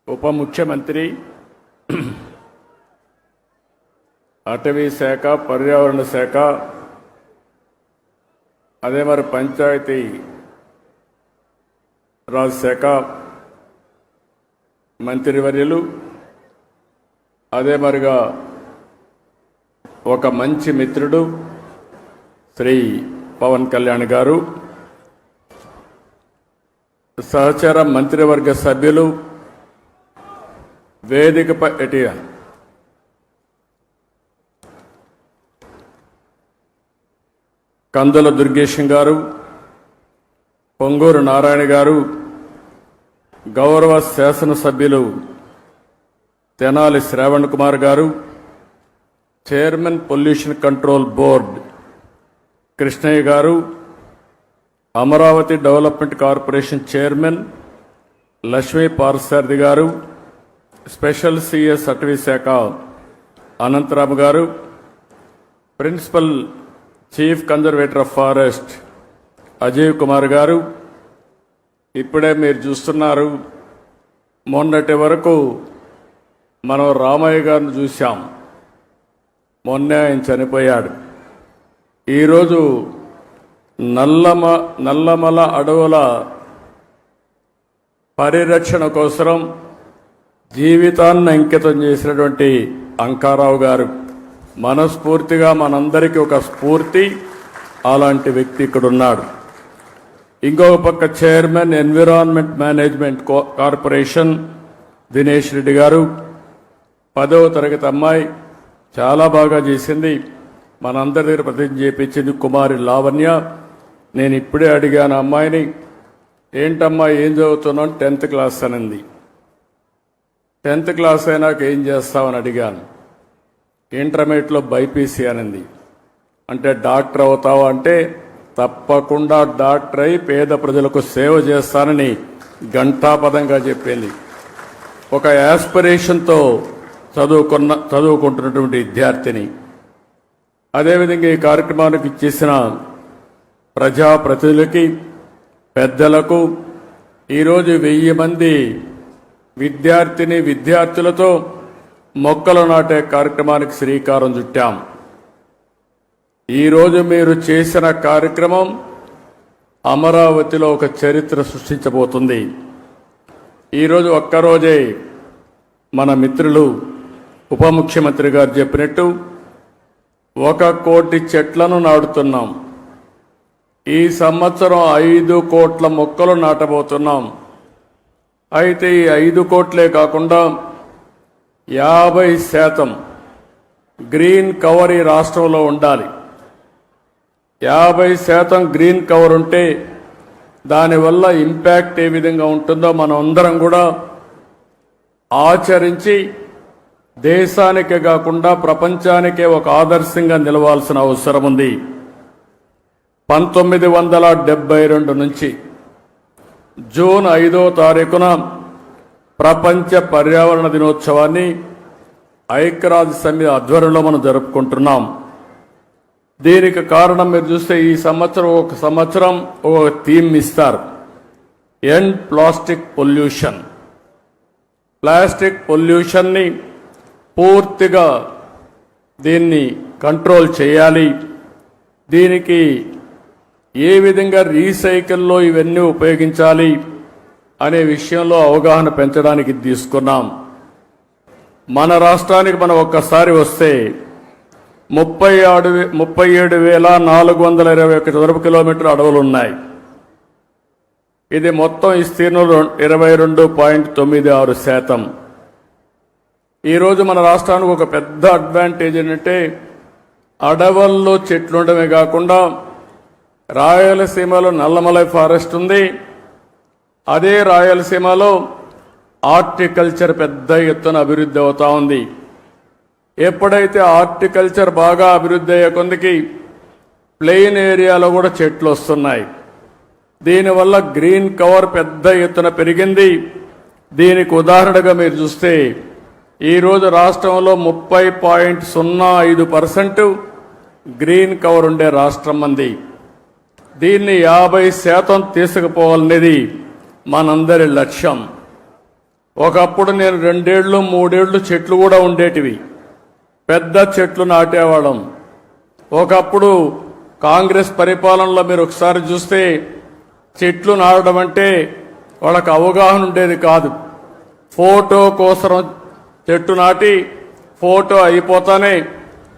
ఉప ముఖ్యమంత్రి, అటవీ శాఖ, పర్యావరణ శాఖ, అదే మరి పంచాయతీ రాజ్ శాఖ మంత్రివర్యులు, అదే మరిగా ఒక మంచి మిత్రుడు శ్రీ పవన్ కళ్యాణ్ గారు, సహచర మంత్రివర్గ సభ్యులు, వేదికపై కందుల దుర్గేశం గారు, పొంగూరు నారాయణ గారు, గౌరవ శాసనసభ్యులు తెనాలి శ్రావణ్ కుమార్ గారు, chairman pollution control board Krishnaiah గారు, Amaravati development corporation chairman Lakshmi Parthasarathi గారు, స్పెషల్ సిఎస్ అటవీ శాఖ అనంతరాము గారు, principal chief conservator of forest Ajay Kumar గారు. ఇప్పుడే మీరు చూస్తున్నారు, మొన్నటి వరకు మనం రామయ్య గారిని చూశాం, మొన్నే ఆయన చనిపోయాడు. ఈరోజు నల్లమల అడవుల పరిరక్షణ కోసం జీవితాన్ని అంకితం చేసినటువంటి అంకారావు గారు మనస్ఫూర్తిగా మనందరికీ ఒక స్ఫూర్తి. అలాంటి వ్యక్తి ఇక్కడ ఉన్నాడు. ఇంకొక పక్క chairman environment management corporation Dinesh Reddy గారు, 10వ తరగతి అమ్మాయి, చాలా బాగా చేసింది, మనందరి దగ్గర ప్రతిజ్ఞ చేయించింది కుమారి లావణ్య. నేను ఇప్పుడే అడిగాను అమ్మాయిని, ఏంటమ్మా ఏం చదువుతున్నావు? 10th క్లాస్ అనింది. 10th క్లాస్ అయినాక ఏం చేస్తామని అడిగాను. ఇంటర్మీడియట్లో బైపీసీ అనింది. అంటే డాక్టర్ అవుతావా అంటే తప్పకుండా డాక్టర్ అయి పేద ప్రజలకు సేవ చేస్తానని ఘంటాపదంగా చెప్పింది. ఒక యాస్పిరేషన్తో చదువుకుంటున్నటువంటి విద్యార్థిని. అదేవిధంగా ఈ కార్యక్రమానికి ఇచ్చేసిన ప్రజాప్రతినిధులకి, పెద్దలకు, ఈరోజు 1000 మంది విద్యార్థులతో మొక్కలు నాటే కార్యక్రమానికి శ్రీకారం చుట్టాం. ఈరోజు మీరు చేసిన కార్యక్రమం అమరావతిలో ఒక చరిత్ర సృష్టించబోతుంది. ఈరోజు ఒక్కరోజే మన మిత్రులు ఉప ముఖ్యమంత్రి గారు చెప్పినట్టు 1 కోటి చెట్లను నాటుతున్నాం. ఈ సంవత్సరం 5 కోట్ల మొక్కలు నాటబోతున్నాం. అయితే ఈ 5 కోట్లే కాకుండా 50% గ్రీన్ కవర్ ఈ రాష్ట్రంలో ఉండాలి. 50% గ్రీన్ కవర్ ఉంటే దానివల్ల ఇంపాక్ట్ ఏ విధంగా ఉంటుందో మనం అందరం కూడా ఆచరించి దేశానికే కాకుండా ప్రపంచానికే ఒక ఆదర్శంగా నిలవాల్సిన అవసరం ఉంది. 1972 నుంచి జూన్ 5వ తారీఖున ప్రపంచ పర్యావరణ దినోత్సవాన్ని ఐక్యరాజ్య సమితి ఆధ్వర్యంలో మనం జరుపుకుంటున్నాం. దీనికి కారణం మీరు చూస్తే ఈ సంవత్సరం ఒక సంవత్సరం ఒక థీమ్ ఇస్తారు, ఎండ్ ప్లాస్టిక్ పొల్యూషన్. ప్లాస్టిక్ పొల్యూషన్ని పూర్తిగా దీన్ని కంట్రోల్ చేయాలి. దీనికి ఏ విధంగా రీసైకిల్లో ఇవన్నీ ఉపయోగించాలి అనే విషయంలో అవగాహన పెంచడానికి తీసుకున్నాం. మన రాష్ట్రానికి మనం ఒక్కసారి వస్తే 37,421 చదరపు కిలోమీటర్ల అడవులు ఉన్నాయి. ఇది మొత్తం విస్తీర్ణంలో 22.96%. ఈరోజు మన రాష్ట్రానికి ఒక పెద్ద అడ్వాంటేజ్ ఏంటంటే అడవుల్లో చెట్లు ఉండడమే కాకుండా రాయలసీమలో నల్లమలై ఫారెస్ట్ ఉంది. అదే రాయలసీమలో హార్టికల్చర్ పెద్ద ఎత్తున అభివృద్ధి అవుతా ఉంది. ఎప్పుడైతే హార్టికల్చర్ బాగా అభివృద్ధి అయ్యే కొందికి ప్లెయిన్ ఏరియాలో కూడా చెట్లు వస్తున్నాయి. దీనివల్ల గ్రీన్ కవర్ పెద్ద ఎత్తున పెరిగింది. దీనికి ఉదాహరణగా మీరు చూస్తే ఈరోజు రాష్ట్రంలో 30.05% గ్రీన్ కవర్ ఉండే రాష్ట్రం మంది. దీన్ని 50% తీసుకుపోవాలనేది మనందరి లక్ష్యం. ఒకప్పుడు నేను 2 ఏళ్ళు 3 ఏళ్ళు చెట్లు కూడా ఉండేటివి. పెద్ద చెట్లు నాటేవాళ్ళం. ఒకప్పుడు కాంగ్రెస్ పరిపాలనలో మీరు ఒకసారి చూస్తే చెట్లు నాటడం అంటే వాళ్ళకి అవగాహన ఉండేది కాదు. ఫోటో కోసం చెట్టు నాటి ఫోటో అయిపోతానే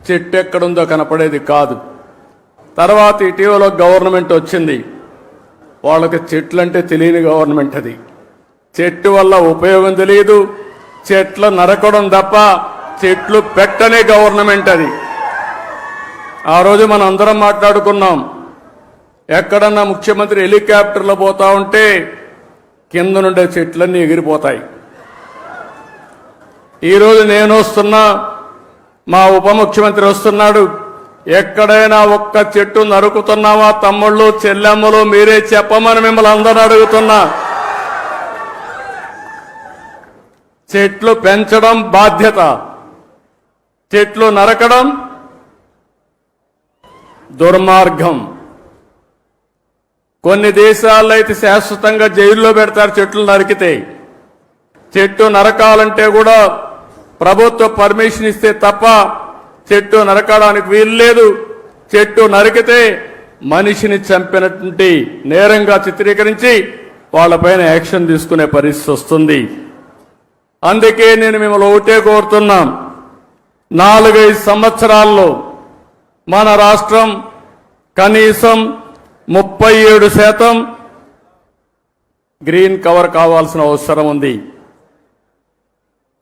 చెట్టు ఎక్కడుందో కనపడేది కాదు. తర్వాత ఇటీవల గవర్నమెంట్ వచ్చింది. వాళ్ళకి చెట్లు అంటే తెలియని గవర్నమెంట్ అది. చెట్టు వల్ల ఉపయోగం తెలియదు, చెట్లు నరకడం తప్ప చెట్లు పెట్టనే గవర్నమెంట్ అది. ఆ రోజు మనం అందరం మాట్లాడుకున్నాం. ఎక్కడన్నా ముఖ్యమంత్రి హెలికాప్టర్లో పోతా ఉంటే కింద నుండే చెట్లన్నీ ఎగిరిపోతాయి. ఈరోజు నేను వస్తున్నా, మా ఉప ముఖ్యమంత్రి వస్తున్నాడు. ఎక్కడైనా ఒక్క చెట్టు నరుకుతున్నావా తమ్ముళ్ళు చెల్లెమ్మలు మీరే చెప్పమని మిమ్మల్ని అందరూ అడుగుతున్నా. చెట్లు పెంచడం బాధ్యత, చెట్లు నరకడం దుర్మార్గం. కొన్ని దేశాల్లో అయితే శాశ్వతంగా జైల్లో పెడతారు చెట్లు నరికితే. చెట్టు నరకాలంటే కూడా ప్రభుత్వ పర్మిషన్ ఇస్తే తప్ప చెట్టు నరకడానికి వీల్లేదు. చెట్టు నరికితే మనిషిని చంపినటువంటి నేరంగా చిత్రీకరించి వాళ్ళపైన యాక్షన్ తీసుకునే పరిస్థితి వస్తుంది. అందుకే నేను మిమ్మల్ని ఒకటే కోరుతున్నాం, 4-5 సంవత్సరాల్లో మన రాష్ట్రం కనీసం 37% గ్రీన్ కవర్ కావాల్సిన అవసరం ఉంది.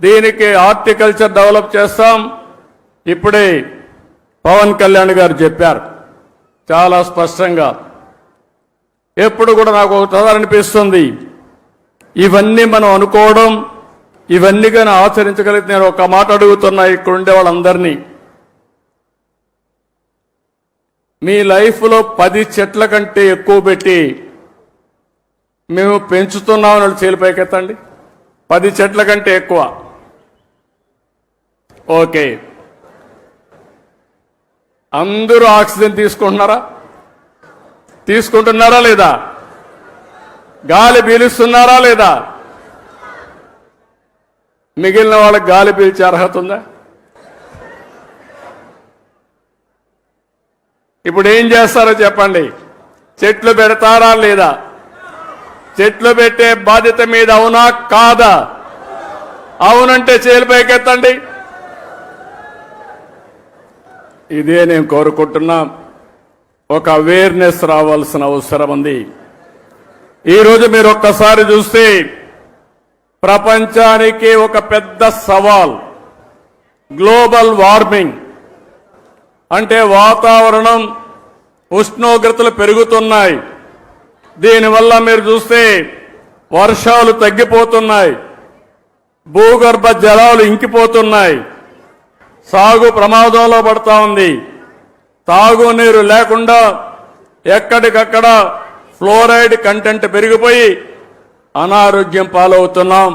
దీనికి హార్టికల్చర్ డెవలప్ చేస్తాం. ఇప్పుడే పవన్ కళ్యాణ్ గారు చెప్పారు చాలా స్పష్టంగా. ఎప్పుడు కూడా నాకు ఒక అనిపిస్తుంది, ఇవన్నీ మనం అనుకోవడం, ఇవన్నీ కానీ ఆచరించగలిగితే నేను ఒక మాట అడుగుతున్నా ఇక్కడ ఉండే వాళ్ళందరినీ, మీ లైఫ్లో 10 చెట్ల కంటే ఎక్కువ పెట్టి మేము పెంచుతున్నామని వాళ్ళు చేలిపైకెత్తండి. 10 చెట్ల కంటే ఎక్కువ. ఓకే, అందరూ ఆక్సిజన్ తీసుకుంటున్నారా లేదా? గాలి పీలుస్తున్నారా లేదా? మిగిలిన వాళ్ళకి గాలి పీల్చే అర్హత ఉందా? ఇప్పుడు ఏం చేస్తారో చెప్పండి. చెట్లు పెడతారా లేదా? చెట్లు పెట్టే బాధ్యత మీద అవునా కాదా? అవునంటే చేలిపైకెత్తండి. ఇదే నేను కోరుకుంటున్నా. ఒక అవేర్నెస్ రావాల్సిన అవసరం ఉంది. ఈరోజు మీరు ఒక్కసారి చూస్తే ప్రపంచానికి ఒక పెద్ద సవాల్ గ్లోబల్ వార్మింగ్. అంటే వాతావరణం ఉష్ణోగ్రతలు పెరుగుతున్నాయి. దీనివల్ల మీరు చూస్తే వర్షాలు తగ్గిపోతున్నాయి, భూగర్భ జలాలు ఇంకిపోతున్నాయి, సాగు ప్రమాదంలో పడతా ఉంది. తాగునీరు లేకుండా ఎక్కడికక్కడ ఫ్లోరైడ్ కంటెంట్ పెరిగిపోయి అనారోగ్యం పాలవుతున్నాం.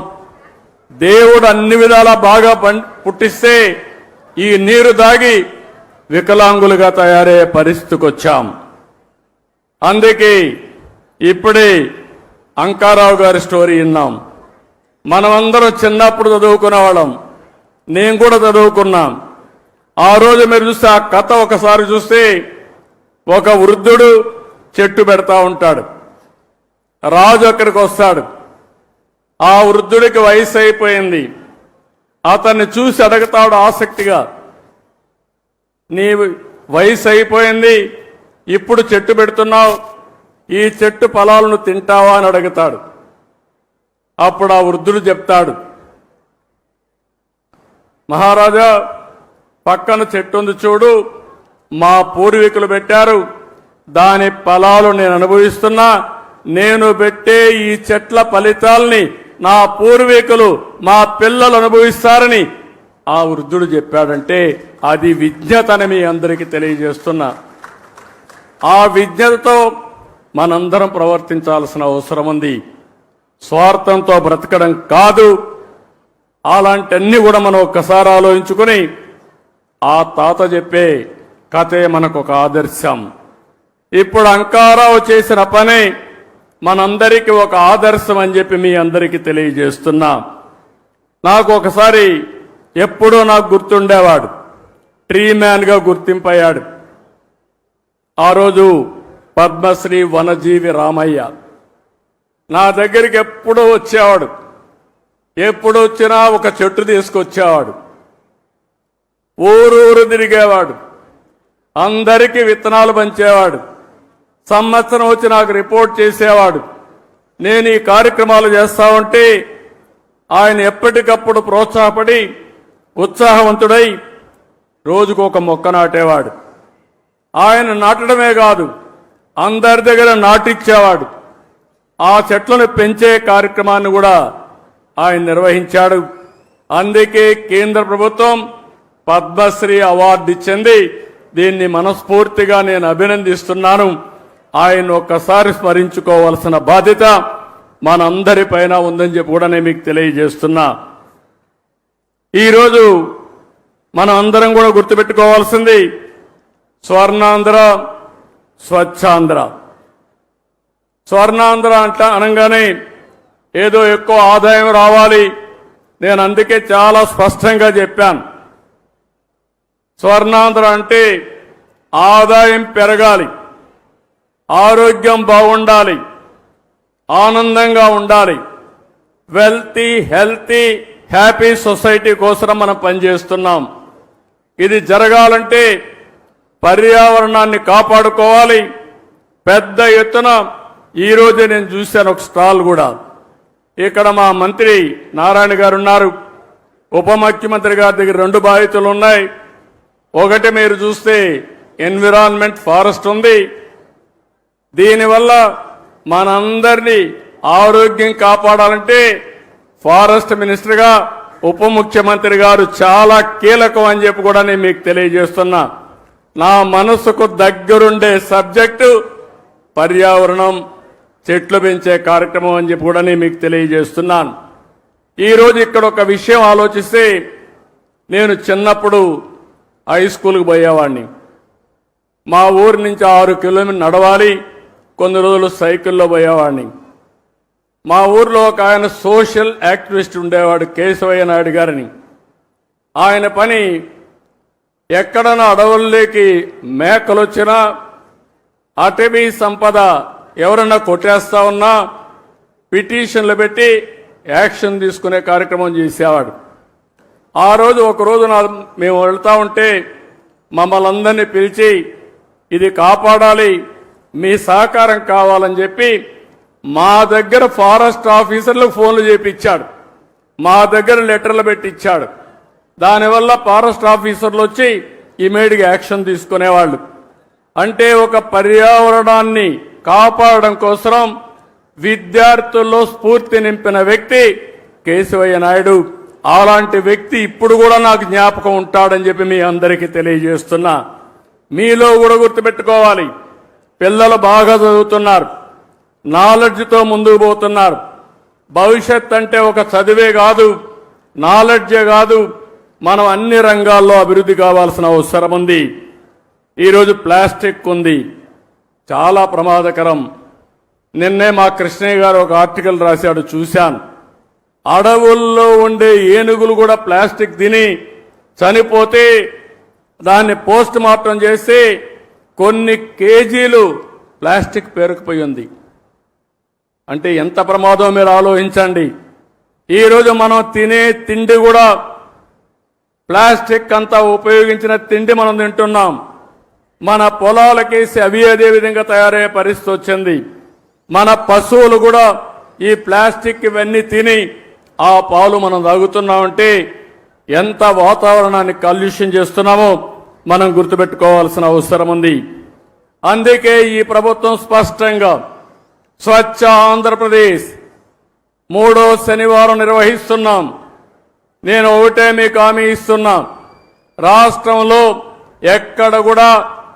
దేవుడు అన్ని విధాలా బాగా పుట్టిస్తే ఈ నీరు దాగి వికలాంగులుగా తయారయ్యే పరిస్థితికి వచ్చాం. అందుకే ఇప్పుడే అంకారావు గారి స్టోరీ విన్నాం. మనమందరం చిన్నప్పుడు చదువుకునే వాళ్ళం, నేను కూడా చదువుకున్నాం. ఆ రోజు మీరు చూస్తే ఆ కథ ఒకసారి చూస్తే ఒక వృద్ధుడు చెట్టు పెడతా ఉంటాడు. రాజు అక్కడికి వస్తాడు. ఆ వృద్ధుడికి వయసు అయిపోయింది. అతన్ని చూసి అడుగుతాడు ఆసక్తిగా, నీ వయసు అయిపోయింది, ఇప్పుడు చెట్టు పెడుతున్నావు, ఈ చెట్టు ఫలాలను తింటావా అని అడుగుతాడు. అప్పుడు ఆ వృద్ధుడు చెప్తాడు, మహారాజా పక్కన చెట్టు ఉంది చూడు, మా పూర్వీకులు పెట్టారు, దాని ఫలాలు నేను అనుభవిస్తున్నా. నేను పెట్టే ఈ చెట్ల ఫలితాల్ని నా పూర్వీకులు మా పిల్లలు అనుభవిస్తారని ఆ వృద్ధుడు చెప్పాడంటే అది విజ్ఞతని మీ అందరికీ తెలియజేస్తున్నా. ఆ విజ్ఞతతో మనందరం ప్రవర్తించాల్సిన అవసరం ఉంది. స్వార్థంతో బ్రతకడం కాదు. అలాంటివన్నీ కూడా మనం ఒక్కసారి ఆలోచించుకుని ఆ తాత చెప్పే కథే మనకు ఒక ఆదర్శం. ఇప్పుడు అంకారావు చేసిన పనే మనందరికీ ఒక ఆదర్శం అని చెప్పి మీ అందరికీ తెలియజేస్తున్నా. నాకు ఒకసారి ఎప్పుడూ నాకు గుర్తుండేవాడు, ట్రీ మ్యాన్గా గుర్తింపయ్యాడు. ఆ రోజు పద్మశ్రీ వనజీవి రామయ్య నా దగ్గరికి ఎప్పుడూ వచ్చేవాడు. ఎప్పుడు వచ్చినా ఒక చెట్టు తీసుకొచ్చేవాడు. ఊరూరు తిరిగేవాడు. అందరికీ విత్తనాలు పంచేవాడు. సంవత్సరం వచ్చి నాకు రిపోర్ట్ చేసేవాడు. నేను ఈ కార్యక్రమాలు చేస్తా ఉంటే ఆయన ఎప్పటికప్పుడు ప్రోత్సాహపడి ఉత్సాహవంతుడై రోజుకు ఒక మొక్క నాటేవాడు. ఆయన నాటడమే కాదు, అందరి దగ్గర నాటిచ్చేవాడు. ఆ చెట్లను పెంచే కార్యక్రమాన్ని కూడా ఆయన నిర్వహించాడు. అందుకే కేంద్ర ప్రభుత్వం పద్మశ్రీ అవార్డు ఇచ్చింది. దీన్ని మనస్ఫూర్తిగా నేను అభినందిస్తున్నాను. ఆయన ఒక్కసారి స్మరించుకోవాల్సిన బాధ్యత మనందరిపైన ఉందని చెప్పి కూడా నేను మీకు తెలియజేస్తున్నా. ఈరోజు మనం అందరం కూడా గుర్తుపెట్టుకోవాల్సింది స్వర్ణాంధ్ర, స్వచ్ఛాంధ్ర. స్వర్ణాంధ్ర అనగానే ఏదో ఎక్కువ ఆదాయం రావాలి. నేను అందుకే చాలా స్పష్టంగా చెప్పాను. స్వర్ణాంధ్ర అంటే ఆదాయం పెరగాలి, ఆరోగ్యం బాగుండాలి, ఆనందంగా ఉండాలి. వెల్తీ, హెల్తీ, హ్యాపీ సొసైటీ కోసం మనం పనిచేస్తున్నాం. ఇది జరగాలంటే పర్యావరణాన్ని కాపాడుకోవాలి. పెద్ద ఎత్తున ఈరోజు నేను చూశాను ఒక స్టాల్ కూడా. ఇక్కడ మా మంత్రి నారాయణ గారు ఉన్నారు. ఉప ముఖ్యమంత్రి గారి దగ్గర 2 బాధ్యతలు ఉన్నాయి. ఒకటి మీరు చూస్తే ఎన్విరాన్మెంట్, ఫారెస్ట్ ఉంది. దీనివల్ల మనందరినీ ఆరోగ్యం కాపాడాలంటే ఫారెస్ట్ మినిస్టర్గా ఉప ముఖ్యమంత్రి గారు చాలా కీలకం అని చెప్పి కూడా నేను మీకు తెలియజేస్తున్నా. నా మనసుకు దగ్గరుండే సబ్జెక్టు పర్యావరణం, చెట్లు పెంచే కార్యక్రమం అని చెప్పి కూడా నేను మీకు తెలియజేస్తున్నాను. ఈరోజు ఇక్కడ ఒక విషయం ఆలోచిస్తే, నేను చిన్నప్పుడు హై స్కూల్కి పోయేవాడిని. మా ఊరి నుంచి 6 కిలోమీటర్లు నడవాలి, కొన్ని రోజులు సైకిల్లో పోయేవాడిని. మా ఊర్లో ఒక ఆయన సోషల్ యాక్టివిస్ట్ ఉండేవాడు, కేశవయ్య నాయుడు గారిని. ఆయన పని ఎక్కడన్నా అడవుల్లోకి మేకలు వచ్చినా, అటవీ సంపద ఎవరన్నా కొట్టేస్తా ఉన్నా పిటిషన్లు పెట్టి యాక్షన్ తీసుకునే కార్యక్రమం చేసేవాడు. ఆ రోజు ఒకరోజు మేము వెళ్తా ఉంటే మమ్మల్ని అందరినీ పిలిచి ఇది కాపాడాలి, మీ సహకారం కావాలని చెప్పి మా దగ్గర ఫారెస్ట్ ఆఫీసర్లకు ఫోన్లు చేపించాడు, మా దగ్గర లెటర్లు పెట్టించాడు. దానివల్ల ఫారెస్ట్ ఆఫీసర్లు వచ్చి ఇమీడియట్గా యాక్షన్ తీసుకునేవాళ్ళు. అంటే ఒక పర్యావరణాన్ని కాపాడడం కోసం విద్యార్థుల్లో స్ఫూర్తి నింపిన వ్యక్తి కేశవయ్య నాయుడు. అలాంటి వ్యక్తి ఇప్పుడు కూడా నాకు జ్ఞాపకం ఉంటాడని చెప్పి మీ అందరికీ తెలియజేస్తున్నా. మీలో కూడా గుర్తుపెట్టుకోవాలి, పిల్లలు బాగా చదువుతున్నారు, నాలెడ్జ్తో ముందుకు పోతున్నారు. భవిష్యత్ అంటే ఒక చదివే కాదు, నాలెడ్జే కాదు, మనం అన్ని రంగాల్లో అభివృద్ధి కావాల్సిన అవసరం ఉంది. ఈరోజు ప్లాస్టిక్ ఉంది, చాలా ప్రమాదకరం. నిన్నే మా కృష్ణయ్య గారు ఒక ఆర్టికల్ రాశాడు, చూశాను. అడవుల్లో ఉండే ఏనుగులు కూడా ప్లాస్టిక్ తిని చనిపోతే దాన్ని పోస్ట్ మార్టం చేసి కొన్ని కేజీలు ప్లాస్టిక్ పేరుకుపోయింది. అంటే ఎంత ప్రమాదం మీరు ఆలోచించండి. ఈరోజు మనం తినే తిండి కూడా ప్లాస్టిక్ అంతా ఉపయోగించిన తిండి మనం తింటున్నాం. మన పొలాలకేసి అవి అదే విధంగా తయారయ్యే పరిస్థితి వచ్చింది. మన పశువులు కూడా ఈ ప్లాస్టిక్ ఇవన్నీ తిని ఆ పాలు మనం తాగుతున్నామంటే ఎంత వాతావరణాన్ని కాలుష్యం చేస్తున్నామో మనం గుర్తుపెట్టుకోవాల్సిన అవసరం ఉంది. అందుకే ఈ ప్రభుత్వం స్పష్టంగా స్వచ్ఛ ఆంధ్రప్రదేశ్ 3వ శనివారం నిర్వహిస్తున్నాం. నేను ఒకటే మీకు హామీ ఇస్తున్నా, రాష్ట్రంలో ఎక్కడ కూడా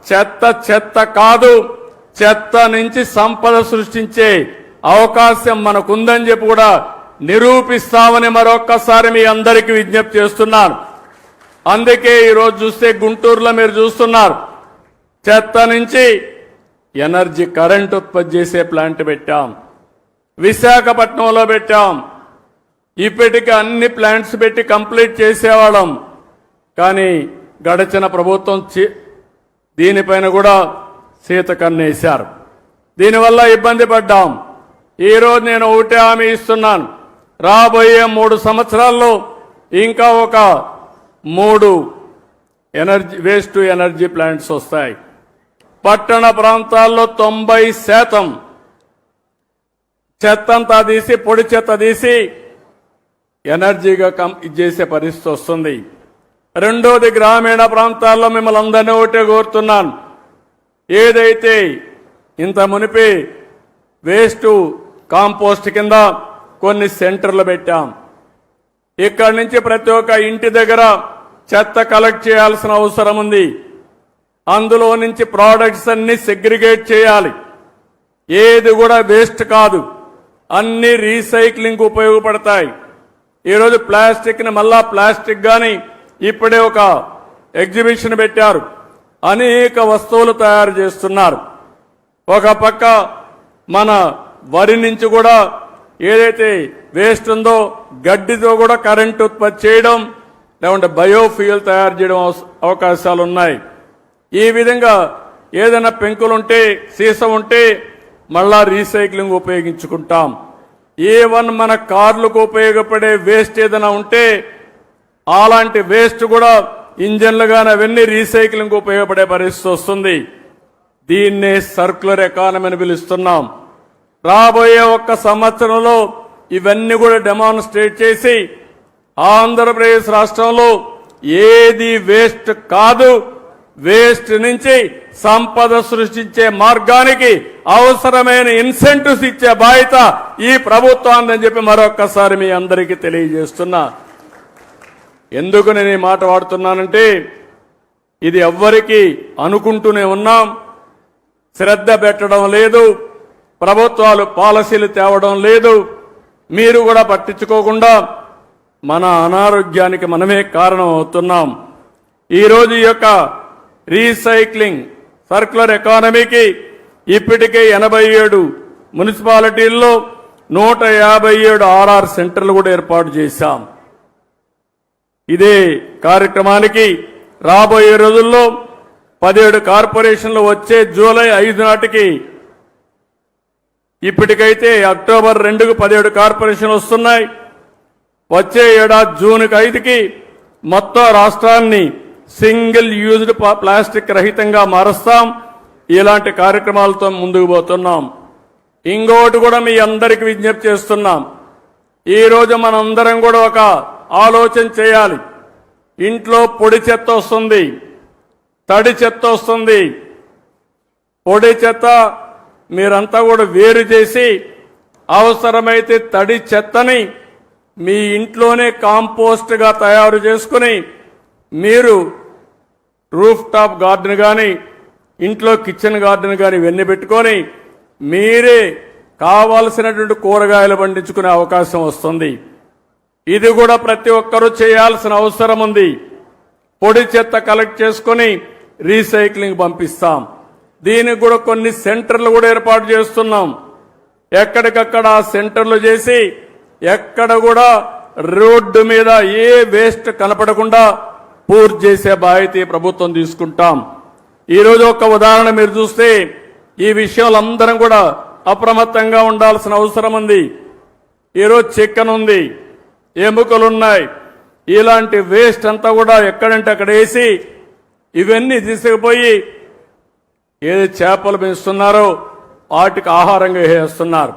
చెత్త కాదు, చెత్త నుంచి సంపద సృష్టించే అవకాశం మనకుందని చెప్పి కూడా నిరూపిస్తామని మరొక్కసారి మీ అందరికీ విజ్ఞప్తి చేస్తున్నాను. అందుకే ఈరోజు చూస్తే గుంటూరులో మీరు చూస్తున్నారు, చెత్త నుంచి ఎనర్జీ కరెంట్ ఉత్పత్తి చేసే ప్లాంట్ పెట్టాం, విశాఖపట్నంలో పెట్టాం, ఇప్పటికీ అన్ని ప్లాంట్స్ పెట్టి కంప్లీట్ చేసేవాళ్ళం. కానీ గడిచిన ప్రభుత్వం దీనిపైన కూడా సీత కన్నేశారు. దీనివల్ల ఇబ్బంది పడ్డాం. ఈరోజు నేను ఒకటే హామీ ఇస్తున్నాను, రాబోయే 3 సంవత్సరాల్లో ఇంకా ఒక 3 వేస్ట్ టు ఎనర్జీ ప్లాంట్స్ వస్తాయి. పట్టణ ప్రాంతాల్లో 90% చెత్తంతా తీసి, పొడి చెత్త తీసి ఎనర్జీగా చేసే పరిస్థితి వస్తుంది. రెండోది, గ్రామీణ ప్రాంతాల్లో మిమ్మల్ని అందరినీ ఒకటే కోరుతున్నాను, ఏదైతే ఇంత మునిపి వేస్ట్ కాంపోస్ట్ కింద కొన్ని సెంటర్లు పెట్టాం. ఇక్కడి నుంచి ప్రతి ఒక్క ఇంటి దగ్గర చెత్త కలెక్ట్ చేయాల్సిన అవసరం ఉంది. అందులో నుంచి ప్రోడక్ట్స్ అన్ని సెగ్రిగేట్ చేయాలి. ఏది కూడా వేస్ట్ కాదు, అన్ని రీసైక్లింగ్ ఉపయోగపడతాయి. ఈరోజు ప్లాస్టిక్ ని మళ్ళా ప్లాస్టిక్ గాని ఇప్పుడే ఒక ఎగ్జిబిషన్ పెట్టారు. అనేక వస్తువులు తయారు చేస్తున్నారు. ఒక పక్క మన వరి నుంచి కూడా ఏదైతే వేస్ట్ ఉందో గడ్డితో కూడా కరెంట్ ఉత్పత్తి చేయడం, లేకుంటే బయోఫ్యూయల్ తయారు చేయడం అవకాశాలు ఉన్నాయి. ఈ విధంగా ఏదైనా పెంకులుంటే, సీసం ఉంటే మళ్ళా రీసైక్లింగ్ ఉపయోగించుకుంటాం. ఏవన్ మన కార్లకు ఉపయోగపడే వేస్ట్ ఏదైనా ఉంటే అలాంటి వేస్ట్ కూడా ఇంజన్లు కానీ అవన్నీ రీసైక్లింగ్ ఉపయోగపడే పరిస్థితి వస్తుంది. దీన్నే సర్క్యులర్ ఎకానమీ అని పిలుస్తున్నాం. రాబోయే 1 సంవత్సరంలో ఇవన్నీ కూడా డెమాన్స్ట్రేట్ చేసి ఆంధ్రప్రదేశ్ రాష్ట్రంలో ఏది వేస్ట్ కాదు, వేస్ట్ నుంచి సంపద సృష్టించే మార్గానికి అవసరమైన ఇన్సెంటివ్స్ ఇచ్చే బాధ్యత ఈ ప్రభుత్వాన్ని చెప్పి మరొక్కసారి మీ అందరికీ తెలియజేస్తున్నా. ఎందుకు నేను ఈ మాట వాడుతున్నానంటే, ఇది ఎవ్వరికి అనుకుంటూనే ఉన్నాం, శ్రద్ధ పెట్టడం లేదు, ప్రభుత్వాలు పాలసీలు తేవడం లేదు, మీరు కూడా పట్టించుకోకుండా మన అనారోగ్యానికి మనమే కారణం అవుతున్నాం. ఈరోజు ఈ యొక్క రీసైక్లింగ్ సర్క్యులర్ ఎకానమీకి ఇప్పటికే 87 మున్సిపాలిటీల్లో 157 ఆర్ఆర్ సెంటర్లు కూడా ఏర్పాటు చేశాం. ఇదే కార్యక్రమానికి రాబోయే రోజుల్లో 17 కార్పొరేషన్లు వచ్చే జూలై 5 నాటికి, ఇప్పటికైతే అక్టోబర్ 2కు 17 కార్పొరేషన్లు వస్తున్నాయి. వచ్చే ఏడాది జూన్ 5కి మొత్తం రాష్ట్రాన్ని సింగిల్ యూజ్డ్ ప్లాస్టిక్ రహితంగా మారుస్తాం. ఇలాంటి కార్యక్రమాలతో ముందుకు పోతున్నాం. ఇంకోటి కూడా మీ అందరికీ విజ్ఞప్తి చేస్తున్నాం. ఈరోజు మనందరం కూడా ఒక ఆలోచన చేయాలి. ఇంట్లో పొడి చెత్త వస్తుంది, తడి చెత్త వస్తుంది. పొడి చెత్త మీరంతా కూడా వేరు చేసి అవసరమైతే తడి చెత్తని మీ ఇంట్లోనే కాంపోస్ట్ గా తయారు చేసుకుని మీరు రూఫ్ టాప్ గార్డెన్ కానీ, ఇంట్లో కిచెన్ గార్డెన్ కానీ ఇవన్నీ పెట్టుకొని మీరే కావాల్సినటువంటి కూరగాయలు పండించుకునే అవకాశం వస్తుంది. ఇది కూడా ప్రతి ఒక్కరూ చేయాల్సిన అవసరం ఉంది. పొడి చెత్త కలెక్ట్ చేసుకుని రీసైక్లింగ్ పంపిస్తాం. దీనికి కూడా కొన్ని సెంటర్లు కూడా ఏర్పాటు చేస్తున్నాం. ఎక్కడికక్కడ ఆ సెంటర్లు చేసి ఎక్కడ కూడా రోడ్డు మీద ఏ వేస్ట్ కనపడకుండా పూర్తి చేసే బాధ్యత ఈ ప్రభుత్వం తీసుకుంటాం. ఈరోజు ఒక ఉదాహరణ మీరు చూస్తే ఈ విషయంలో అందరం కూడా అప్రమత్తంగా ఉండాల్సిన అవసరం ఉంది. ఈరోజు చికెన్ ఉంది, ఎముకలున్నాయి, ఇలాంటి వేస్ట్ అంతా కూడా ఎక్కడంటే అక్కడ వేసి ఇవన్నీ తీసుకుపోయి ఏది చేపలు పెంచుతున్నారో వాటికి ఆహారంగా వేస్తున్నారు.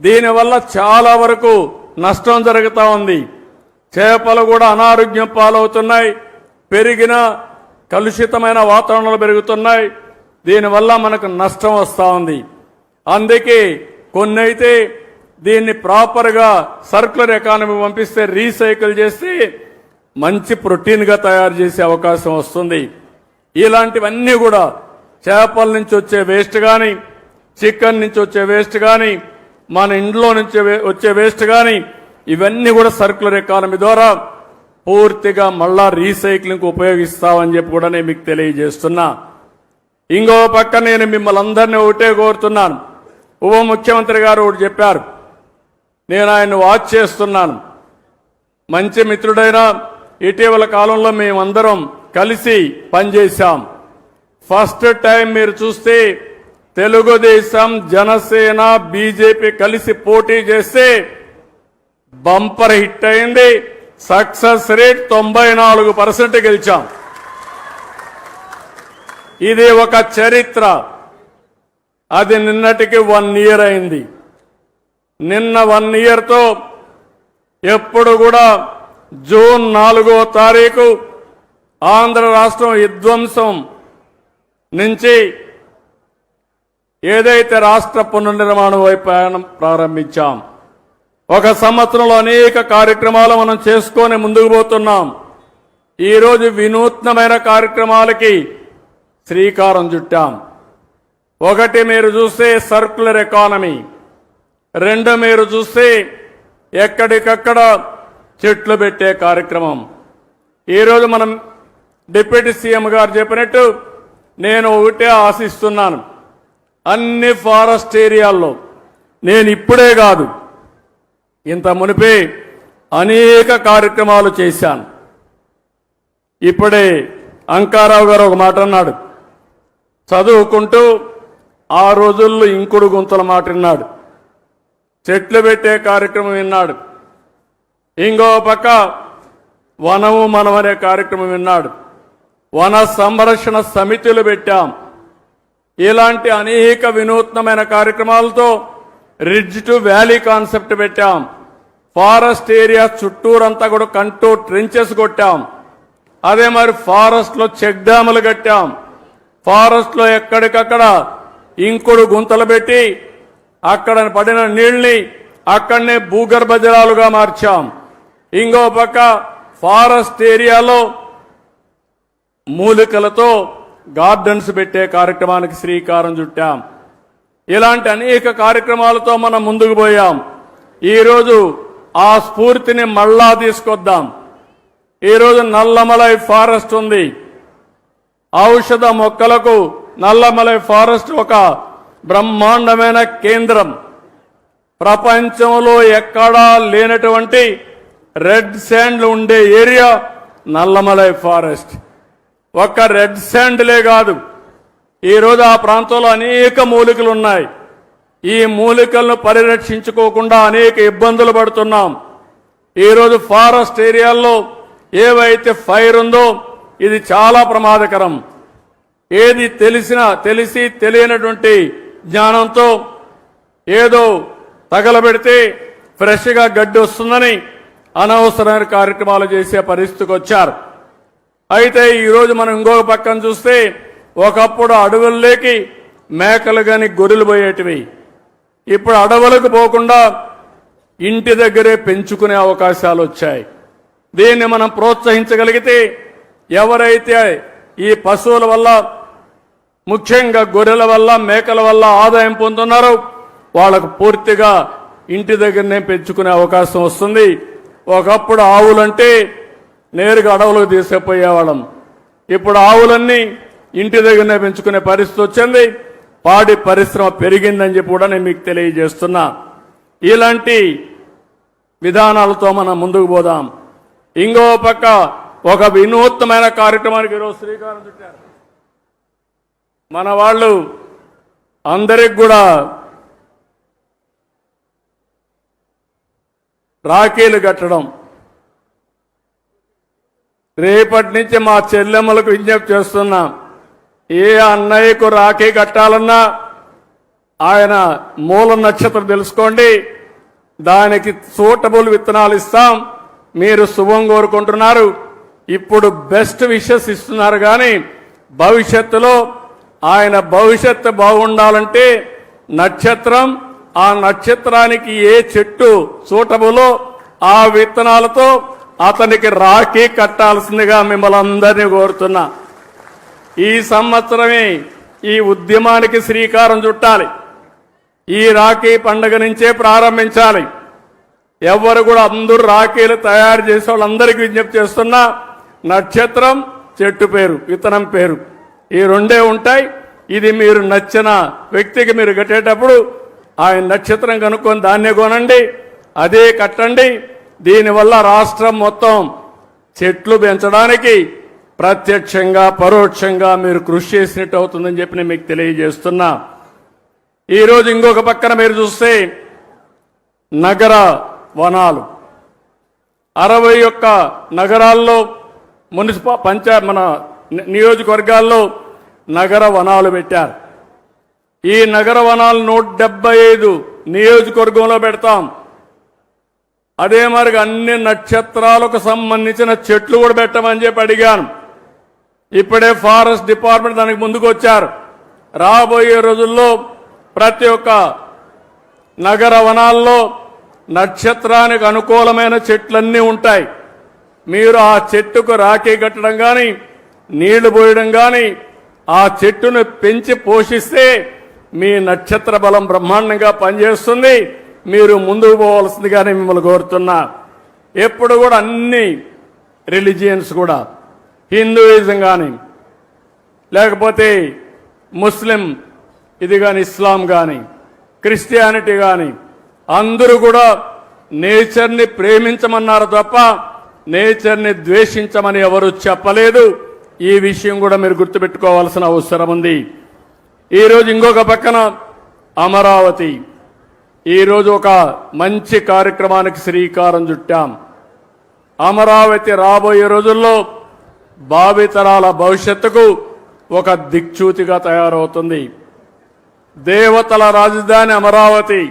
దీనివల్ల చాలా వరకు నష్టం జరుగుతూ ఉంది. చేపలు కూడా అనారోగ్యం పాలవుతున్నాయి. పెరిగిన కలుషితమైన వాతావరణాలు పెరుగుతున్నాయి. దీనివల్ల మనకు నష్టం వస్తూ ఉంది. అందుకే కొన్ని అయితే దీన్ని ప్రాపర్గా సర్క్యులర్ ఎకానమీ పంపిస్తే రీసైకిల్ చేసి మంచి ప్రోటీన్గా తయారు చేసే అవకాశం వస్తుంది. ఇలాంటివన్నీ కూడా చేపల నుంచి వచ్చే వేస్ట్ కానీ, చికెన్ నుంచి వచ్చే వేస్ట్ కానీ, మన ఇంట్లో నుంచి వచ్చే వేస్ట్ కానీ ఇవన్నీ కూడా సర్క్యులర్ ఎకానమీ ద్వారా పూర్తిగా మళ్ళా రీసైక్లింగ్ ఉపయోగిస్తామని చెప్పి కూడా నేను మీకు తెలియజేస్తున్నా. ఇంకో పక్క నేను మిమ్మల్ని అందరినీ ఒకటే కోరుతున్నాను. ఉప ముఖ్యమంత్రి గారు ఒకటి చెప్పారు, నేను ఆయన వాచ్ చేస్తున్నాను. మంచి మిత్రుడైన ఇటీవల కాలంలో మేమందరం కలిసి పనిచేశాం. ఫస్ట్ టైం మీరు చూస్తే తెలుగుదేశం, జనసేన, బీజేపీ కలిసి పోటీ చేస్తే బంపర్ హిట్ అయింది. సక్సెస్ రేట్ 94% గెలిచాం. ఇది ఒక చరిత్ర. అది నిన్నటికి 1 year అయింది. నిన్న 1 yearతో ఎప్పుడు కూడా జూన్ 4వ తారీఖు ఆంధ్ర రాష్ట్రం విధ్వంసం నుంచి ఏదైతే రాష్ట్ర పునర్నిర్మాణం వైపు ప్రయాణం ప్రారంభించాం. ఒక సంవత్సరంలో అనేక కార్యక్రమాలు మనం చేసుకొని ముందుకు పోతున్నాం. ఈరోజు వినూత్నమైన కార్యక్రమాలకి శ్రీకారం చుట్టాం. ఒకటి మీరు చూస్తే సర్క్యులర్ ఎకానమీ, 2 మీరు చూస్తే ఎక్కడికక్కడ చెట్లు పెట్టే కార్యక్రమం. ఈరోజు మనం డిప్యూటీ సీఎం గారు చెప్పినట్టు నేను ఒకటే ఆశిస్తున్నాను, అన్ని ఫారెస్ట్ ఏరియాల్లో నేను ఇప్పుడే కాదు ఇంత మునిపే అనేక కార్యక్రమాలు చేశాను. ఇప్పుడే అంకారావు గారు ఒక మాట అన్నాడు, చదువుకుంటూ ఆ రోజుల్లో ఇంకుడు గుంతల మాట విన్నాడు, చెట్లు పెట్టే కార్యక్రమం విన్నాడు, ఇంకో పక్క వనము మనం అనే కార్యక్రమం విన్నాడు, వన సంరక్షణ సమితులు పెట్టాం. ఇలాంటి అనేక వినూత్నమైన కార్యక్రమాలతో రిడ్జ్ టు వ్యాలీ కాన్సెప్ట్ పెట్టాం. ఫారెస్ట్ ఏరియా చుట్టూరంతా కూడా కంటోర్ ట్రెంచెస్ కొట్టాం. అదే మరి ఫారెస్ట్ లో చెక్ డ్యాములు కట్టాం. ఫారెస్ట్ లో ఎక్కడికక్కడ ఇంకుడు గుంతలు పెట్టి అక్కడ పడిన నీళ్ని అక్కడనే భూగర్భ జలాలుగా మార్చాం. ఇంకో పక్క ఫారెస్ట్ ఏరియాలో మూలికలతో గార్డెన్స్ పెట్టే కార్యక్రమానికి శ్రీకారం చుట్టాం. ఇలాంటి అనేక కార్యక్రమాలతో మనం ముందుకు పోయాం. ఈరోజు ఆ స్ఫూర్తిని మళ్ళా తీసుకొద్దాం. ఈరోజు నల్లమలై ఫారెస్ట్ ఉంది. ఔషధ మొక్కలకు నల్లమలై ఫారెస్ట్ ఒక బ్రహ్మాండమైన కేంద్రం. ప్రపంచంలో ఎక్కడా లేనటువంటి రెడ్ శాండ్లు ఉండే ఏరియా నల్లమలై ఫారెస్ట్. ఒక్క రెడ్ శాండ్లే కాదు, ఈరోజు ఆ ప్రాంతంలో అనేక మూలికలు ఉన్నాయి. ఈ మూలికలను పరిరక్షించుకోకుండా అనేక ఇబ్బందులు పడుతున్నాం. ఈరోజు ఫారెస్ట్ ఏరియాల్లో ఏవైతే ఫైర్ ఉందో ఇది చాలా ప్రమాదకరం. ఏది తెలిసి తెలియనటువంటి జ్ఞానంతో ఏదో తగలబెడితే ఫ్రెష్గా గడ్డి వస్తుందని అనవసరమైన కార్యక్రమాలు చేసే పరిస్థితికి వచ్చారు. అయితే ఈరోజు మనం ఇంకొక పక్కన చూస్తే ఒకప్పుడు అడవుల్లోకి మేకలు గాని గొర్రెలు పోయేటివి. ఇప్పుడు అడవులకు పోకుండా ఇంటి దగ్గరే పెంచుకునే అవకాశాలు వచ్చాయి. దీన్ని మనం ప్రోత్సహించగలిగితే ఎవరైతే ఈ పశువుల వల్ల ముఖ్యంగా గొర్రెల వల్ల మేకల వల్ల ఆదాయం పొందుతున్నారో వాళ్ళకు పూర్తిగా ఇంటి దగ్గరనే పెంచుకునే అవకాశం వస్తుంది. ఒకప్పుడు ఆవులంటే నేరుగా అడవులకు తీసుకుపోయేవాళ్ళం. ఇప్పుడు ఆవులన్నీ ఇంటి దగ్గరనే పెంచుకునే పరిస్థితి వచ్చింది. పాడి పరిశ్రమ పెరిగిందని చెప్పి కూడా నేను మీకు తెలియజేస్తున్నా. ఇలాంటి విధానాలతో మనం ముందుకు పోదాం. ఇంకో పక్క ఒక వినూత్నమైన కార్యక్రమానికి ఈరోజు శ్రీకారం చుట్టారు. మన వాళ్ళు అందరికి కూడా రాఖీలు కట్టడం. రేపటి నుంచి మా చెల్లెమ్మలకు విజ్ఞప్తి చేస్తున్నా, ఏ అన్నయ్యకు రాఖీ కట్టాలన్నా ఆయన మూల నక్షత్రం తెలుసుకోండి, దానికి సూటబుల్ విత్తనాలు ఇస్తాం. మీరు శుభం కోరుకుంటున్నారు, ఇప్పుడు బెస్ట్ విషెస్ ఇస్తున్నారు. కానీ భవిష్యత్తులో ఆయన భవిష్యత్తు బాగుండాలంటే నక్షత్రం, ఆ నక్షత్రానికి ఏ చెట్టు సూటబులో ఆ విత్తనాలతో అతనికి రాఖీ కట్టాల్సిందిగా మిమ్మల్ని అందరినీ కోరుతున్నా. ఈ సంవత్సరమే ఈ ఉద్యమానికి శ్రీకారం చుట్టాలి. ఈ రాఖీ పండుగ నుంచే ప్రారంభించాలి. ఎవరు కూడా అందరూ రాఖీలు తయారు చేసే వాళ్ళందరికీ విజ్ఞప్తి చేస్తున్నా, నక్షత్రం, చెట్టు పేరు, విత్తనం పేరు, ఈ రెండే ఉంటాయి. ఇది మీరు నచ్చిన వ్యక్తికి మీరు కట్టేటప్పుడు ఆయన నక్షత్రం కనుక్కొని దాన్నే కొనండి, అదే కట్టండి. దీనివల్ల రాష్ట్రం మొత్తం చెట్లు పెంచడానికి ప్రత్యక్షంగా పరోక్షంగా మీరు కృషి చేసినట్టు అవుతుందని చెప్పి నేను మీకు తెలియజేస్తున్నా. ఈరోజు ఇంకొక పక్కన మీరు చూస్తే నగర వనాలు 61 నగరాల్లో మన నియోజకవర్గాల్లో నగర వనాలు పెట్టారు. ఈ నగర వనాలు 175 నియోజకవర్గంలో పెడతాం. అదే మరి అన్ని నక్షత్రాలకు సంబంధించిన చెట్లు కూడా పెట్టమని చెప్పి అడిగాను. ఇప్పుడే ఫారెస్ట్ డిపార్ట్మెంట్ దానికి ముందుకు వచ్చారు. రాబోయే రోజుల్లో ప్రతి ఒక్క నగర వనాల్లో నక్షత్రానికి అనుకూలమైన చెట్లన్నీ ఉంటాయి. మీరు ఆ చెట్టుకు రాఖీ కట్టడం కానీ నీళ్లు పోయడం కానీ ఆ చెట్టును పెంచి పోషిస్తే మీ నక్షత్ర బలం బ్రహ్మాండంగా పనిచేస్తుంది. మీరు ముందుకు పోవాల్సిందిగానే మిమ్మల్ని కోరుతున్నా. ఎప్పుడు కూడా అన్ని రిలీజియన్స్ కూడా హిందూయిజం కానీ లేకపోతే ముస్లిం ఇది కానీ ఇస్లాం కానీ క్రిస్టియానిటీ కానీ అందరూ కూడా నేచర్ని ప్రేమించమన్నారు తప్ప నేచర్ని ద్వేషించమని ఎవరు చెప్పలేదు. ఈ విషయం కూడా మీరు గుర్తుపెట్టుకోవాల్సిన అవసరం ఉంది. ఈరోజు ఇంకొక పక్కన అమరావతి ఈరోజు ఒక మంచి కార్యక్రమానికి శ్రీకారం చుట్టాం. అమరావతి రాబోయే రోజుల్లో భావితరాల భవిష్యత్తుకు ఒక దిక్చూతిగా తయారవుతుంది. దేవతల రాజధాని అమరావతి,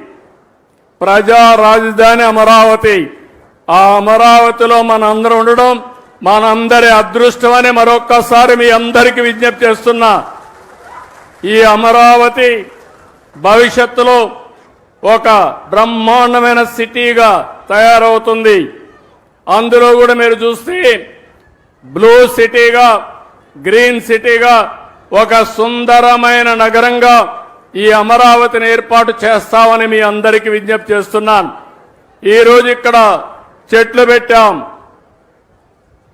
ప్రజా రాజధాని అమరావతి. ఆ అమరావతిలో మనందరం ఉండడం మనందరి అదృష్టమని మరొక్కసారి మీ అందరికీ విజ్ఞప్తి చేస్తున్నా. ఈ అమరావతి భవిష్యత్తులో ఒక బ్రహ్మాండమైన సిటీగా తయారవుతుంది. అందులో కూడా మీరు చూస్తే బ్లూ సిటీగా గ్రీన్ సిటీగా ఒక సుందరమైన నగరంగా ఈ అమరావతిని ఏర్పాటు చేస్తామని మీ అందరికీ విజ్ఞప్తి చేస్తున్నాను. ఈరోజు ఇక్కడ చెట్లు పెట్టాం.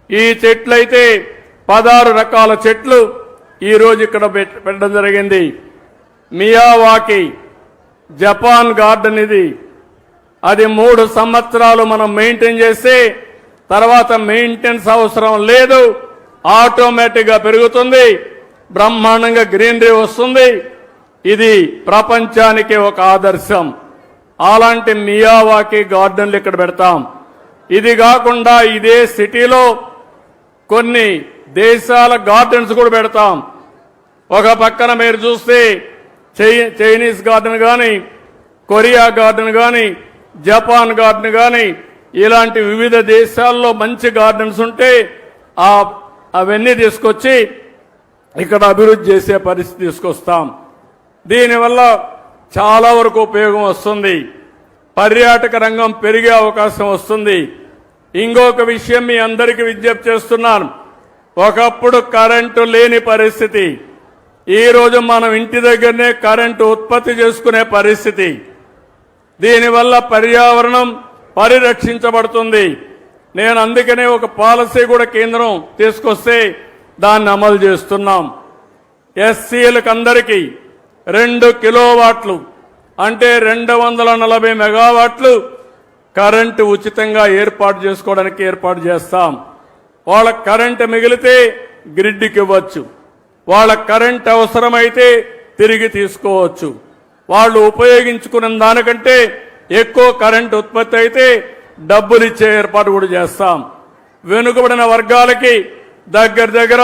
ఈ చెట్లయితే 16 రకాల చెట్లు ఈరోజు ఇక్కడ పెట్టడం జరిగింది. మియావాకి జపాన్ గార్డెన్ ఇది. అది 3 సంవత్సరాలు మనం మెయింటైన్ చేస్తే తర్వాత మెయింటెనెన్స్ అవసరం లేదు, ఆటోమేటిక్గా పెరుగుతుంది, బ్రహ్మాండంగా గ్రీనరీ వస్తుంది. ఇది ప్రపంచానికి ఒక ఆదర్శం. అలాంటి మియావాకి గార్డెన్లు ఇక్కడ పెడతాం. ఇది కాకుండా ఇదే సిటీలో కొన్ని దేశాల గార్డెన్స్ కూడా పెడతాం. ఒక పక్కన మీరు చూస్తే చైనీస్ గార్డెన్ కానీ కొరియా గార్డెన్ కానీ జపాన్ గార్డెన్ కానీ ఇలాంటి వివిధ దేశాల్లో మంచి గార్డెన్స్ ఉంటే అవన్నీ తీసుకొచ్చి ఇక్కడ అభివృద్ధి చేసే పరిస్థితి తీసుకొస్తాం. దీనివల్ల చాలా వరకు ఉపయోగం వస్తుంది. పర్యాటక రంగం పెరిగే అవకాశం వస్తుంది. ఇంకొక విషయం మీ అందరికీ విజ్ఞప్తి చేస్తున్నాను. ఒకప్పుడు కరెంటు లేని పరిస్థితి, ఈరోజు మనం ఇంటి దగ్గరనే కరెంటు ఉత్పత్తి చేసుకునే పరిస్థితి. దీనివల్ల పర్యావరణం పరిరక్షించబడుతుంది. నేను అందుకనే ఒక పాలసీ కూడా కేంద్రం తీసుకొస్తే దాన్ని అమలు చేస్తున్నాం. ఎస్సీలకు అందరికీ 2 కిలోవాట్లు అంటే 240 మెగావాట్లు కరెంటు ఉచితంగా ఏర్పాటు చేసుకోవడానికి ఏర్పాటు చేస్తాం. వాళ్ళ కరెంటు మిగిలితే గ్రిడ్కి ఇవ్వచ్చు, వాళ్ళ కరెంట్ అవసరమైతే తిరిగి తీసుకోవచ్చు. వాళ్ళు ఉపయోగించుకున్న దానికంటే ఎక్కువ కరెంట్ ఉత్పత్తి అయితే డబ్బులు ఇచ్చే ఏర్పాటు కూడా చేస్తాం. వెనుకబడిన వర్గాలకి దగ్గర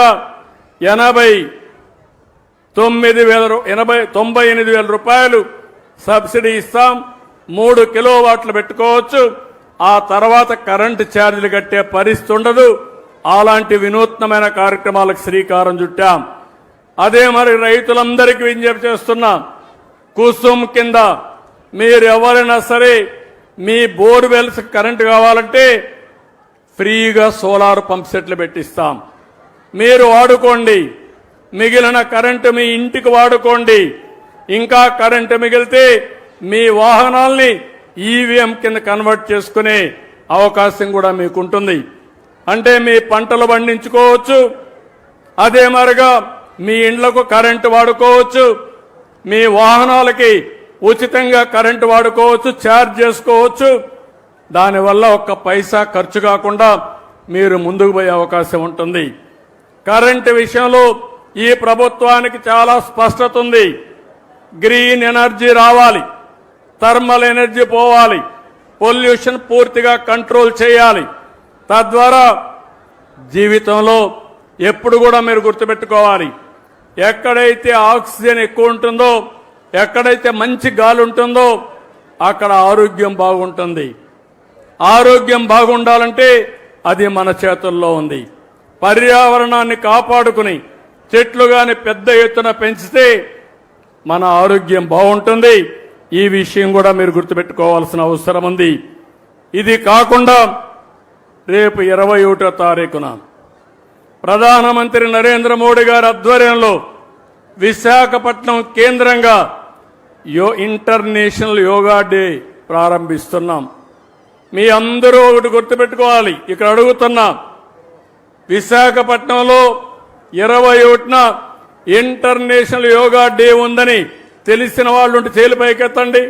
98,000 రూపాయలు సబ్సిడీ ఇస్తాం. 3 కిలోవాట్లు పెట్టుకోవచ్చు. ఆ తర్వాత కరెంటు ఛార్జీలు కట్టే పరిస్థితి ఉండదు. అలాంటి వినూత్నమైన కార్యక్రమాలకు శ్రీకారం చుట్టాం. అదే మరి రైతులందరికీ విజ్ఞప్తి చేస్తున్నా, కుసుమ్ కింద మీరు ఎవరైనా సరే మీ బోర్వెల్స్ కరెంటు కావాలంటే ఫ్రీగా సోలార్ పంప్ సెట్లు పెట్టిస్తాం. మీరు వాడుకోండి, మిగిలిన కరెంటు మీ ఇంటికి వాడుకోండి. ఇంకా కరెంటు మిగిలితే మీ వాహనాల్ని ఈవీఎం కింద కన్వర్ట్ చేసుకునే అవకాశం కూడా మీకుంటుంది. అంటే మీ పంటలు పండించుకోవచ్చు, అదే మరిగా మీ ఇండ్లకు కరెంటు వాడుకోవచ్చు, మీ వాహనాలకి ఉచితంగా కరెంటు వాడుకోవచ్చు, ఛార్జ్ చేసుకోవచ్చు. దానివల్ల ఒక్క పైసా ఖర్చు కాకుండా మీరు ముందుకు పోయే అవకాశం ఉంటుంది. కరెంటు విషయంలో ఈ ప్రభుత్వానికి చాలా స్పష్టత ఉంది. గ్రీన్ ఎనర్జీ రావాలి, థర్మల్ ఎనర్జీ పోవాలి, పొల్యూషన్ పూర్తిగా కంట్రోల్ చేయాలి. తద్వారా జీవితంలో ఎప్పుడు కూడా మీరు గుర్తుపెట్టుకోవాలి, ఎక్కడైతే ఆక్సిజన్ ఎక్కువ ఉంటుందో, ఎక్కడైతే మంచి గాలి ఉంటుందో అక్కడ ఆరోగ్యం బాగుంటుంది. ఆరోగ్యం బాగుండాలంటే అది మన చేతుల్లో ఉంది. పర్యావరణాన్ని కాపాడుకుని చెట్లు గాని పెద్ద ఎత్తున పెంచితే మన ఆరోగ్యం బాగుంటుంది. ఈ విషయం కూడా మీరు గుర్తుపెట్టుకోవాల్సిన అవసరం ఉంది. ఇది కాకుండా రేపు 21వ తారీఖున ప్రధానమంత్రి నరేంద్ర మోడీ గారి ఆధ్వర్యంలో విశాఖపట్నం కేంద్రంగా ఇంటర్నేషనల్ యోగా డే ప్రారంభిస్తున్నాం. మీ అందరూ ఒకటి గుర్తుపెట్టుకోవాలి, ఇక్కడ అడుగుతున్నా, విశాఖపట్నంలో 21న ఇంటర్నేషనల్ యోగా డే ఉందని తెలిసిన వాళ్ళు ఉంటే చేలు పైకెత్తండి.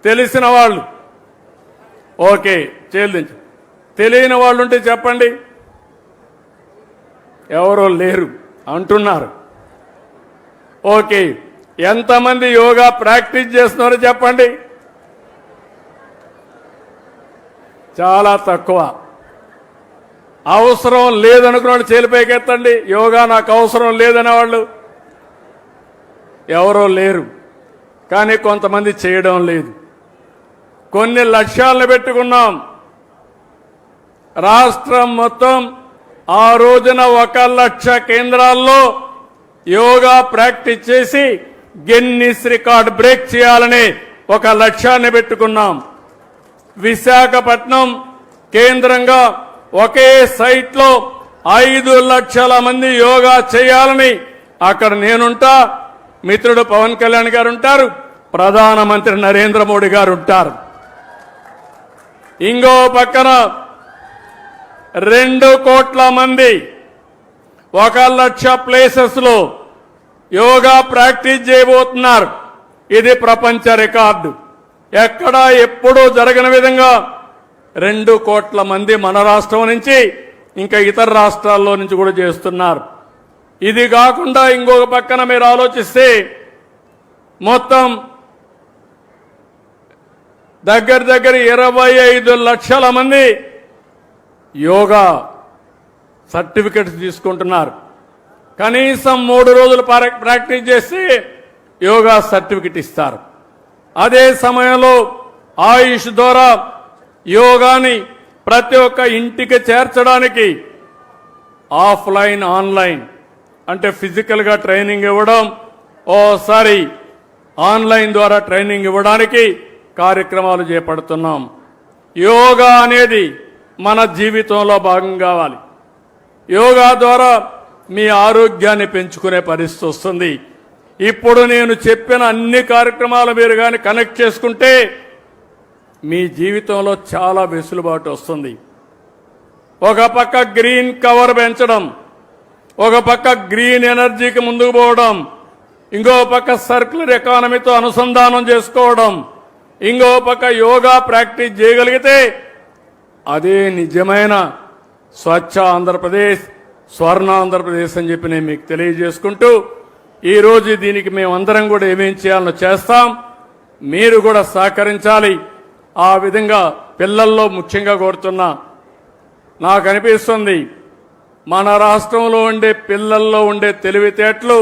తెలిసిన వాళ్ళు ఓకే చేలు దించు. తెలియని వాళ్ళు ఉంటే చెప్పండి. ఎవరో లేరు అంటున్నారు. ఓకే, ఎంతమంది యోగా ప్రాక్టీస్ చేస్తున్నారో చెప్పండి. చాలా తక్కువ. అవసరం లేదనుకున్న వాళ్ళు చేలిపైకెత్తండి. యోగా నాకు అవసరం లేదనే వాళ్ళు ఎవరో లేరు. కానీ కొంతమంది చేయడం లేదు. కొన్ని లక్ష్యాలను పెట్టుకున్నాం. రాష్ట్రం మొత్తం ఆ రోజున 1,00,000 కేంద్రాల్లో యోగా ప్రాక్టీస్ చేసి గిన్నిస్ రికార్డ్ బ్రేక్ చేయాలని ఒక లక్ష్యాన్ని పెట్టుకున్నాం. విశాఖపట్నం కేంద్రంగా ఒకే సైట్లో 5 లక్షల మంది యోగా చేయాలని అక్కడ నేనుంటా, మిత్రుడు పవన్ కళ్యాణ్ గారు ఉంటారు, ప్రధానమంత్రి నరేంద్ర మోడీ గారు ఉంటారు. ఇంకో పక్కన 2 కోట్ల మంది 1,00,000 ప్లేసెస్ లో యోగా ప్రాక్టీస్ చేయబోతున్నారు. ఇది ప్రపంచ రికార్డు. ఎక్కడా ఎప్పుడూ జరగని విధంగా 2 కోట్ల మంది మన రాష్ట్రం నుంచి ఇంకా ఇతర రాష్ట్రాల్లో నుంచి కూడా చేస్తున్నారు. ఇది కాకుండా ఇంకొక పక్కన మీరు ఆలోచిస్తే మొత్తం దగ్గర 25 లక్షల మంది యోగా సర్టిఫికెట్స్ తీసుకుంటున్నారు. కనీసం 3 రోజులు ప్రాక్టీస్ చేసి యోగా సర్టిఫికెట్ ఇస్తారు. అదే సమయంలో ఆయుష్ ద్వారా యోగాని ప్రతి ఒక్క ఇంటికి చేర్చడానికి ఆఫ్లైన్ ఆన్లైన్ అంటే ఫిజికల్గా ట్రైనింగ్ ఇవ్వడం, ఓసారి ఆన్లైన్ ద్వారా ట్రైనింగ్ ఇవ్వడానికి కార్యక్రమాలు చేపడుతున్నాం. యోగా అనేది మన జీవితంలో భాగం కావాలి. యోగా ద్వారా మీ ఆరోగ్యాన్ని పెంచుకునే పరిస్థితి వస్తుంది. ఇప్పుడు నేను చెప్పిన అన్ని కార్యక్రమాలు మీరు కానీ కనెక్ట్ చేసుకుంటే మీ జీవితంలో చాలా వెసులుబాటు వస్తుంది. ఒక పక్క గ్రీన్ కవర్ పెంచడం, ఒక పక్క గ్రీన్ ఎనర్జీకి ముందుకు పోవడం, ఇంకో పక్క సర్క్యులర్ ఎకానమీతో అనుసంధానం చేసుకోవడం, ఇంకో పక్క యోగా ప్రాక్టీస్ చేయగలిగితే అదే నిజమైన స్వచ్ఛ ఆంధ్రప్రదేశ్, స్వర్ణ ఆంధ్రప్రదేశ్ అని చెప్పి నేను మీకు తెలియజేసుకుంటూ ఈరోజు దీనికి మేమందరం కూడా ఏమేం చేయాలో చేస్తాం. మీరు కూడా సహకరించాలి. ఆ విధంగా పిల్లల్లో ముఖ్యంగా కోరుతున్నా, నాకు అనిపిస్తుంది మన రాష్ట్రంలో ఉండే పిల్లల్లో ఉండే తెలివితేటలు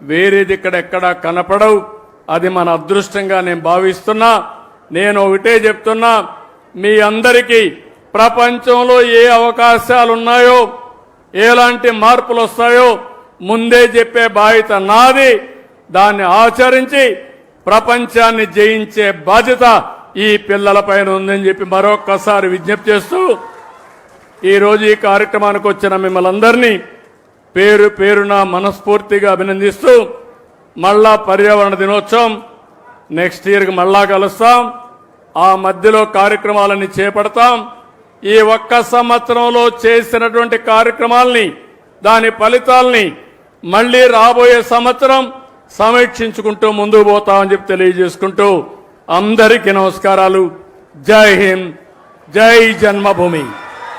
వేరేది ఇక్కడెక్కడా కనపడవు. అది మన అదృష్టంగా నేను భావిస్తున్నా. నేను ఒకటే చెప్తున్నా, మీ అందరికీ ప్రపంచంలో ఏ అవకాశాలు ఉన్నాయో, ఎలాంటి మార్పులు వస్తాయో ముందే చెప్పే బాధ్యత నాది. దాన్ని ఆచరించి ప్రపంచాన్ని జయించే బాధ్యత ఈ పిల్లలపైన ఉందని చెప్పి మరొక్కసారి విజ్ఞప్తి చేస్తూ ఈరోజు ఈ కార్యక్రమానికి వచ్చిన మిమ్మల్ని అందరినీ పేరు పేరున మనస్ఫూర్తిగా అభినందిస్తూ మళ్ళా పర్యావరణ దినోత్సవం నెక్స్ట్ ఇయర్కి మళ్ళా కలుస్తాం. ఆ మధ్యలో కార్యక్రమాలన్నీ చేపడతాం. ఈ ఒక్క సంవత్సరంలో చేసినటువంటి కార్యక్రమాలని, దాని ఫలితాలని మళ్లీ రాబోయే సంవత్సరం సమీక్షించుకుంటూ ముందుకు పోతామని చెప్పి తెలియజేసుకుంటూ అందరికీ నమస్కారాలు. జై హింద్, జై జన్మభూమి.